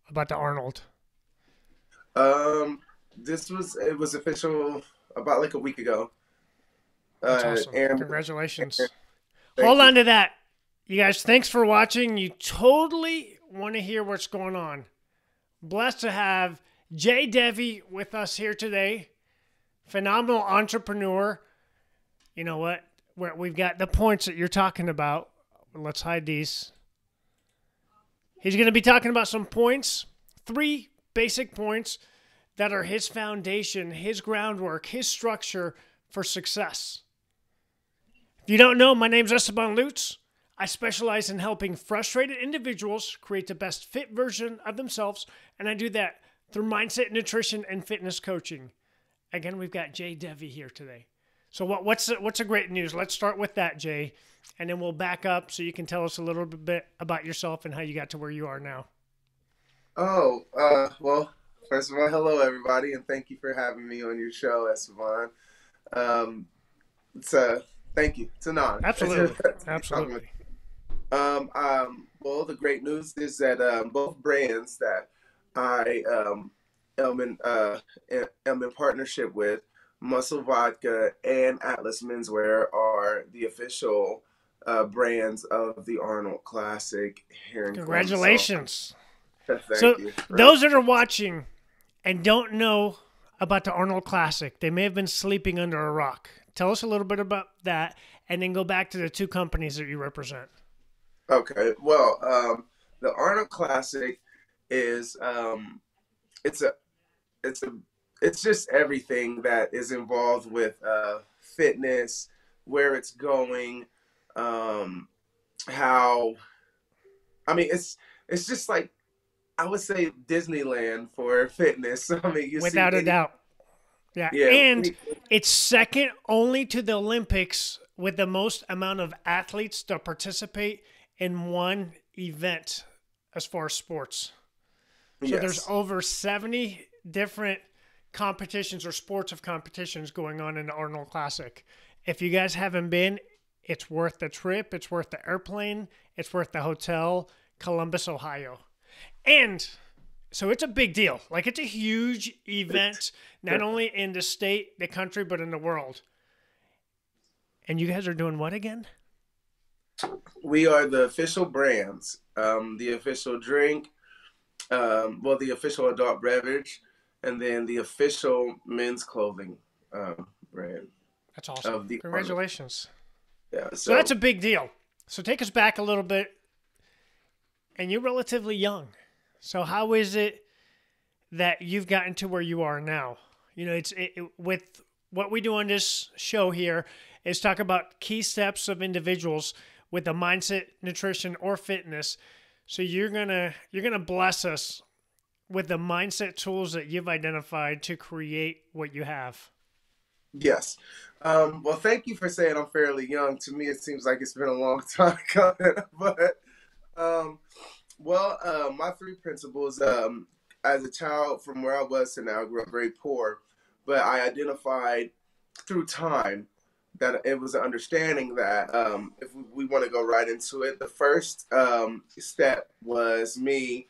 about the Arnold? Um, it was official about like a week ago. That's awesome. And Congratulations. Hold thank you. on to that. You guys, thanks for watching. You totally want to hear what's going on. Blessed to have Davi with us here today. Phenomenal entrepreneur. You know what? We've got the points that you're talking about. Let's hide these. He's going to be talking about some points, 3 basic points that are his foundation, his groundwork, his structure for success. If you don't know, my name's E-Lutz. I specialize in helping frustrated individuals create the best fit version of themselves, and I do that through mindset, nutrition, and fitness coaching. Again, we've got Davi here today. So what's the great news? Let's start with that, Jay, and then we'll back up so you can tell us a little bit about yourself and how you got to where you are now. Well, first of all, hello everybody, and thank you for having me on your show, Esteban. Um, it's Thank you. It's an honor. Absolutely. to be talking with Absolutely. well, the great news is that both brands that I am in partnership with, Muscle Vodka and Atlas Menswear, are the official brands of the Arnold Classic here in Columbus. So Congratulations. thank So you. those that are watching and don't know about the Arnold Classic, they may have been sleeping under a rock. Tell us a little bit about that, and then go back to the 2 companies that you represent. Okay. Well, the Arnold Classic is it's a it's a it's just everything that is involved with fitness, where it's going, um, how it's just like I would say Disneyland for fitness. I mean, you see Without a doubt. Yeah, yeah, and it's second only to the Olympics with the most amount of athletes to participate in one event as far as sports. So there's yes, over 70 different competitions or sports of competitions going on in the Arnold Classic. If you guys haven't been, it's worth the trip, it's worth the airplane, it's worth the hotel, Columbus, Ohio. And so it's a big deal. Like it's a huge event, not only in the state, the country, but in the world. And you guys are doing what again? we are the official brands, the official drink, well, the official adult beverage, and then the official men's clothing brand That's awesome. of the Arnold. Congratulations. Yeah, So that's so a big deal. So take us back a little bit. And you're relatively young. So how is it that you've gotten to where you are now? You know, with what we do on this show here is talk about key steps of individuals with a mindset, nutrition, or fitness. So you're gonna bless us with the mindset tools that you've identified to create what you have. yes. Well, thank you for saying I'm fairly young. To me, it seems like it's been a long time coming. But um, my 3 principles. As a child, from where I was to now, I grew up very poor, but I identified through time that it was an understanding that if we want to go right into it, the first step was me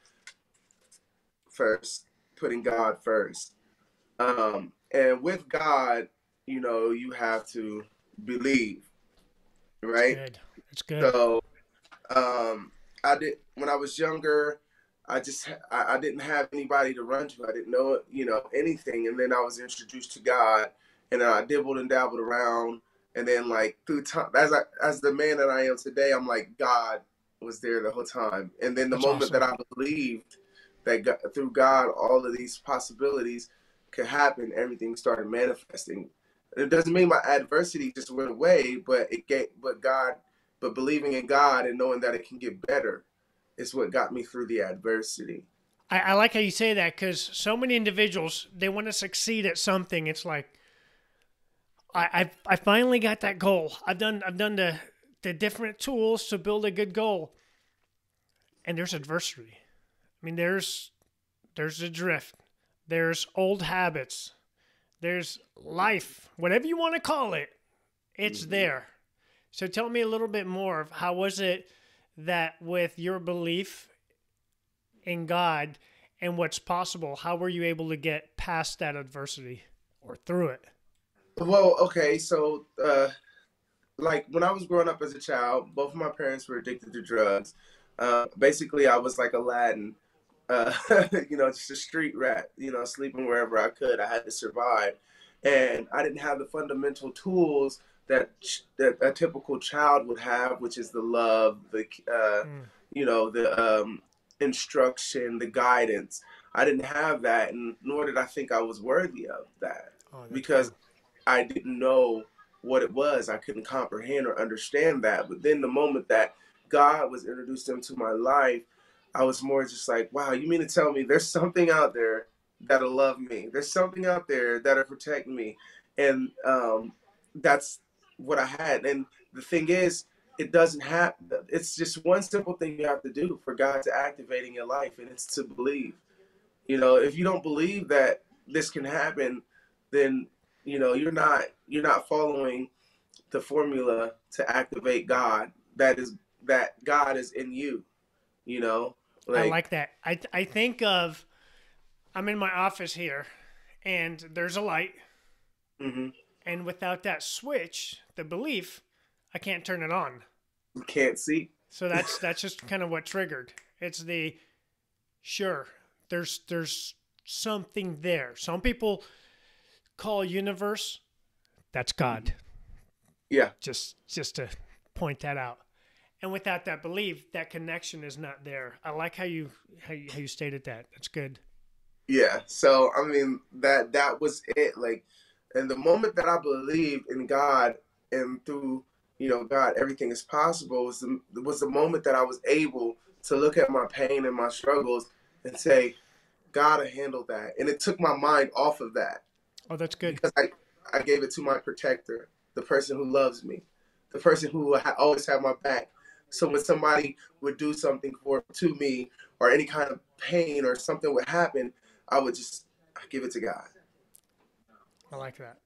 first putting God first. And with God, you have to believe, It's right? good. It's good. So I did when I was younger. I didn't have anybody to run to. I didn't know anything, and then I was introduced to God, and I dibbled and dabbled around, and then like through time, as the man that I am today, I'm like God was there the whole time, and then the That's moment that awesome. I believed that God, through God all of these possibilities could happen, everything started manifesting. It doesn't mean my adversity just went away, but believing in God and knowing that it can get better is what got me through the adversity. I like how you say that because so many individuals they want to succeed at something. It's like I finally got that goal. I've done the different tools to build a good goal, and there's adversity. I mean, there's a drift. There's old habits. There's life, whatever you want to call it. It's Mm-hmm. there. So tell me a little bit more of how was it that with your belief in God and what's possible. How were you able to get past that adversity or through it? Well, okay, so like when I was growing up as a child, both of my parents were addicted to drugs. Basically, I was like Aladdin, uh, just a street rat, sleeping wherever I could. I had to survive, and I didn't have the fundamental tools that a typical child would have, which is the love, Mm. the instruction, the guidance. I didn't have that, and nor did I think I was worthy of that Oh, that's good. because I didn't know what it was. I couldn't comprehend or understand that. But then the moment that God was introduced into my life, I was more just like, wow, you mean to tell me there's something out there that'll love me? There's something out there that'll protect me. And that's what I had. And the thing is, it doesn't have, it's just one simple thing you have to do for God to activate in your life, and it's to believe. If you don't believe that this can happen, then you're not following the formula to activate God. That God is in you. You know, I like like that. I think of, I'm in my office here, and there's a light, hmm and without that switch, the belief, I can't turn it on. you can't see. So that's just kind of what triggered. It's the sure. There's something there. Some people call universe, that's God. Yeah, Just to point that out. And without that belief, that connection is not there. I like how you stated that. That's good. yeah. So I mean that was it. Like, and the moment that I believed in God and through God, everything is possible was the moment that I was able to look at my pain and my struggles and say, God will handle that. And it took my mind off of that Oh, that's good. because I gave it to my protector, the person who loves me, the person who will always have my back. So when somebody would do something to me, or any kind of pain or something would happen, I would just give it to God. I like that.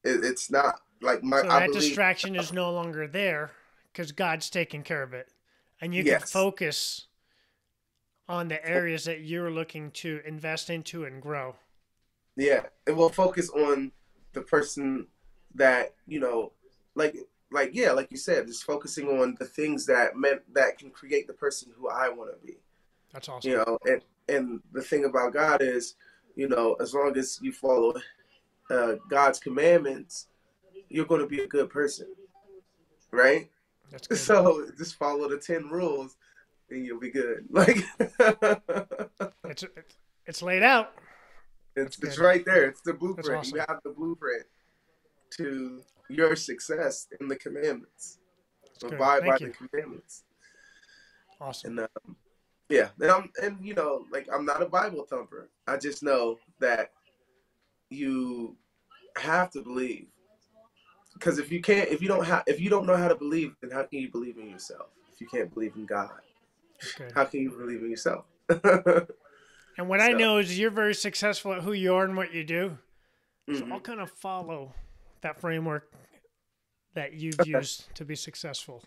It's not like So I that believe. distraction is no longer there because God's taking care of it. And you can Yes, focus on the areas that you're looking to invest into and grow. yeah, it will focus on the person that like yeah, like you said, just focusing on the things that can create the person who I want to be. That's awesome. And the thing about God is, as long as you follow God's commandments, you're going to be a good person, right? That's good. So just follow the 10 rules, and you'll be good. Like It's it's laid out. That's it's good. right there. It's the That's blueprint. You awesome. have the blueprint to your success in the commandments. That's good. Abide by Thank the you. commandments. Awesome. And yeah, and like I'm not a Bible thumper. I just know that you have to believe, because if you don't know how to believe, then how can you believe in yourself? If you can't believe in God, That's good. how can you believe in yourself? And what I So, know is you're very successful at who you are and what you do. So I'll mhm. kind of follow that framework that you've used to be successful.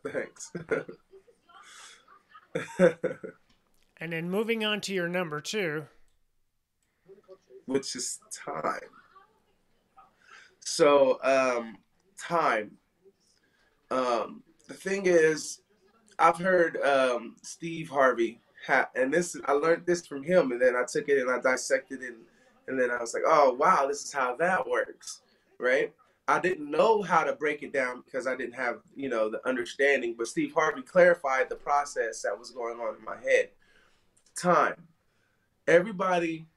Thanks. And then moving on to your number two. Which is time. So, time. The thing is, I've heard Steve Harvey, and this I learned this from him, and then I took it and I dissected it, and then I was like, oh wow, this is how that works, right? I didn't know how to break it down because I didn't have the understanding, but Steve Harvey clarified the process that was going on in my head. Time. Everybody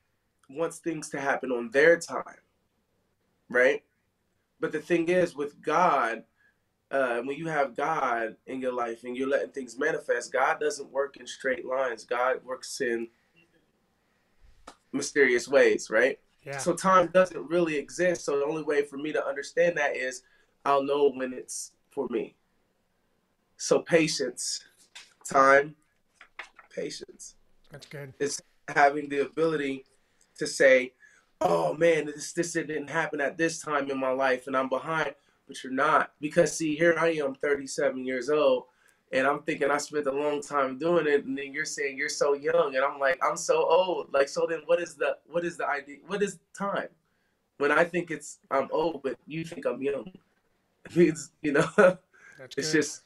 wants things to happen on their time, right? But the thing is, with God, when you have God in your life and you're letting things manifest, God doesn't work in straight lines. God works in mysterious ways, right? Yeah, So time doesn't really exist. So the only way for me to understand that is I'll know when it's for me. So patience, time, patience. that's good. It's having the ability to say, "Oh man, this didn't happen at this time in my life, and I'm behind." But you're not, because see, here I am, 37 years old, And I'm thinking I spent a long time doing it, and then you're saying you're so young, and I'm like, I'm so old. Like, so then what is the idea? What is time? When I think I'm old, but you think I'm young. It means, That's it's good. just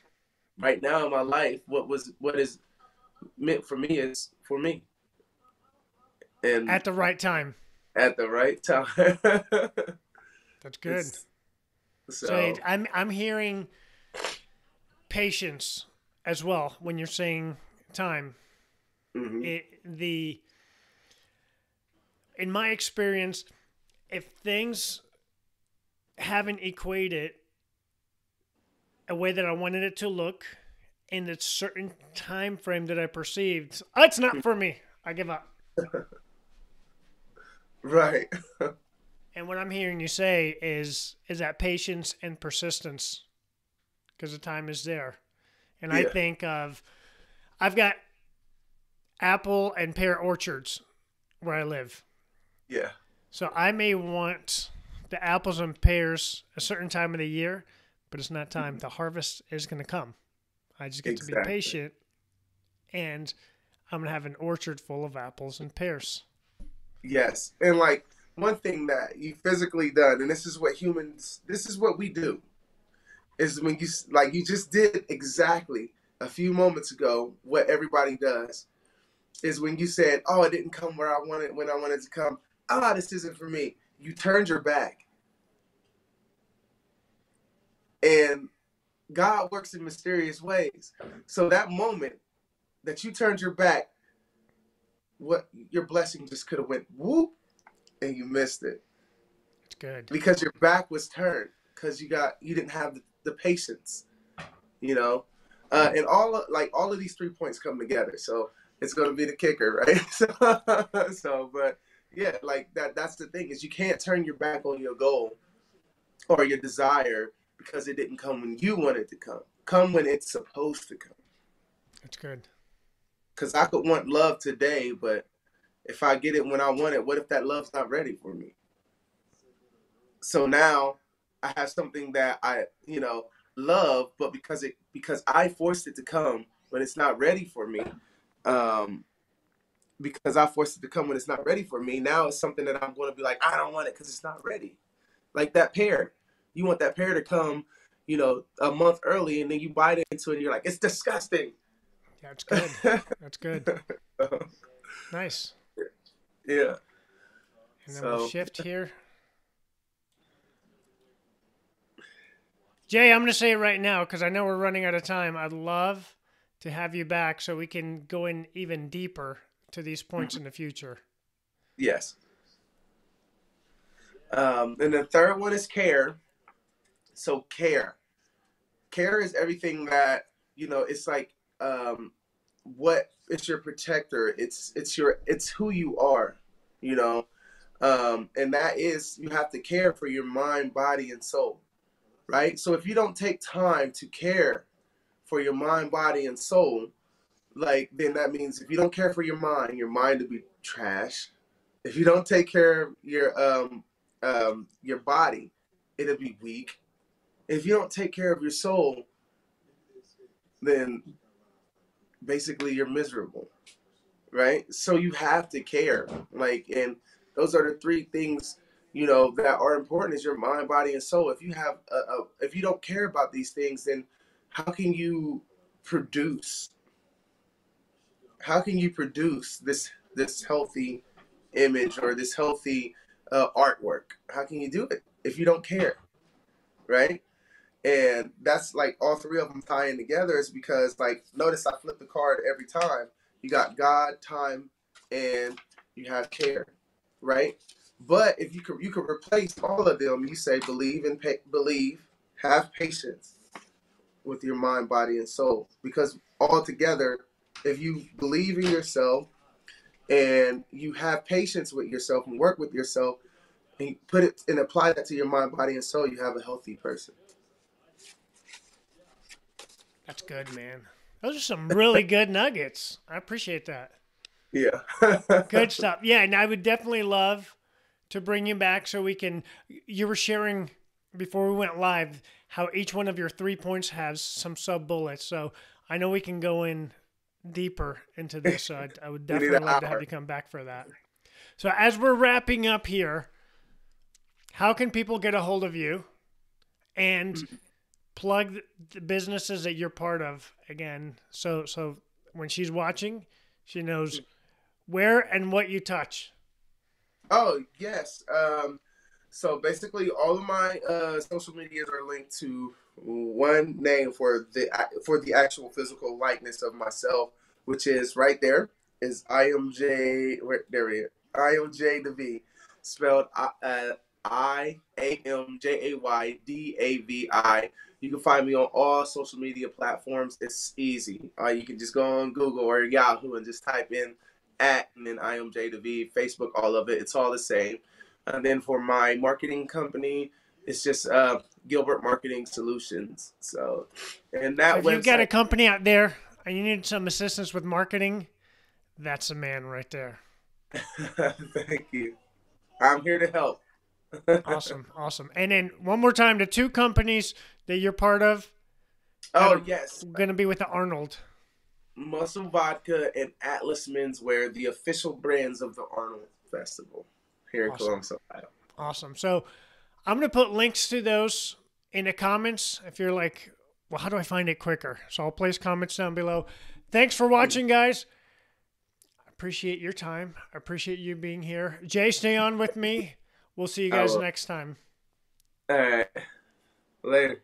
right now in my life, what is meant for me is for me, and At the right time. at the right time. That's good. It's So so. I'm hearing patience as well when you're saying time. Hmm. In my experience, if things haven't equated a way that I wanted it to look in a certain time frame that I perceived, it's not for me. I give up. Right. And what I'm hearing you say is that patience and persistence because the time is there. And I Yeah. think I've got apple and pear orchards where I live. Yeah. So I may want the apples and pears a certain time of the year, but it's not time. Mhm. The harvest is going to come. I just get to be Exactly. patient, and I'm going to have an orchard full of apples and pears. Yes. And like one thing that you physically done, and this is what we do, is when you just did exactly a few moments ago what everybody does is when you said, "Oh, it didn't come where I wanted when I wanted to come. Ah, this isn't for me." You turned your back, and God works in mysterious ways. So that moment that you turned your back, what your blessing just could have went whoop, and you missed it It's good. because your back was turned because you didn't have the patience, you know, and all of these 3 points come together. So it's going to be the kicker, right? But yeah, like that's the thing is you can't turn your back on your goal or your desire because it didn't come when you want it to come. Come when it's supposed to come. It's good. Because I could want love today, but if I get it when I want it, what if that love's not ready for me? So now I have something that I love, but because I forced it to come when it's not ready for me, um, because I forced it to come when it's not ready for me, now it's something that I'm going to be like, I don't want it because it's not ready. Like that pear, you want that pear to come, a month early, and then you bite into it, and you're like, it's disgusting. Yeah, it's good. That's good. Nice. Yeah. And then we'll So shift here. Jay, I'm going to say it right now because I know we're running out of time. I'd love to have you back so we can go in even deeper to these points in the future. yes. And the third one is care. So care is everything that it's like what it's your protector, it's who you are, you know and that is you have to care for your mind, body, and soul, right? So if you don't take time to care for your mind, body, and soul, like then that means if you don't care for your mind will be trash. If you don't take care of your body, it'll be weak. If you don't take care of your soul, then basically you're miserable, right? So you have to care, and those are the three things that are important: is your mind, body, and soul. If you don't care about these things, then how can you produce? How can you produce this healthy image or this healthy artwork? How can you do it if you don't care, right? And that's like all three of them tying together is because, like, notice I flip the card every time. You got God, time, and you have care, right? But if you could replace all of them, you say believe, have patience with your mind, body, and soul. Because all together, if you believe in yourself and you have patience with yourself and work with yourself and you put it and apply that to your mind, body, and soul, you have a healthy person. That's good, man. Those are some really good nuggets. I appreciate that. Yeah. Good stuff. Yeah, and I would definitely love to bring you back so we can. You were sharing before we went live how each one of your 3 points has some sub bullets. So I know we can go in deeper into this, so I would We need definitely an love to have hour. you come back for that. So as we're wrapping up here, how can people get a hold of you and plug the businesses that you're part of again? So when she's watching, she knows where and what you touch. Oh, yes. So basically, all of my social medias are linked to one name for the actual physical likeness of myself, which is right there. Is I am J. Where, there we are. I am J Davi, spelled IAMJAYDAVI. You can find me on all social media platforms. It's easy. You can just go on Google or Yahoo and just type in at and then I am J Davi, Facebook, all of it. It's all the same. And then for my marketing company, it's just Gilbert Marketing Solutions. So, and So that if you've got a website. company out there and you need some assistance with marketing, that's a man right there. Thank you. I'm here to help. Awesome, awesome. And then one more time, the two companies that you're part of that Oh are yes, going to be with the Arnold. Muscle Vodka and Atlas Menswear, the official brands of the Arnold Festival here in Awesome, Columbus, Ohio. awesome. So I'm going to put links to those in the comments if you're like, well, how do I find it quicker? So I'll place comments down below. Thanks for watching, guys. I appreciate your time. I appreciate you being here. Jay, stay on with me. We'll see you I guys will. next time. All right. Later.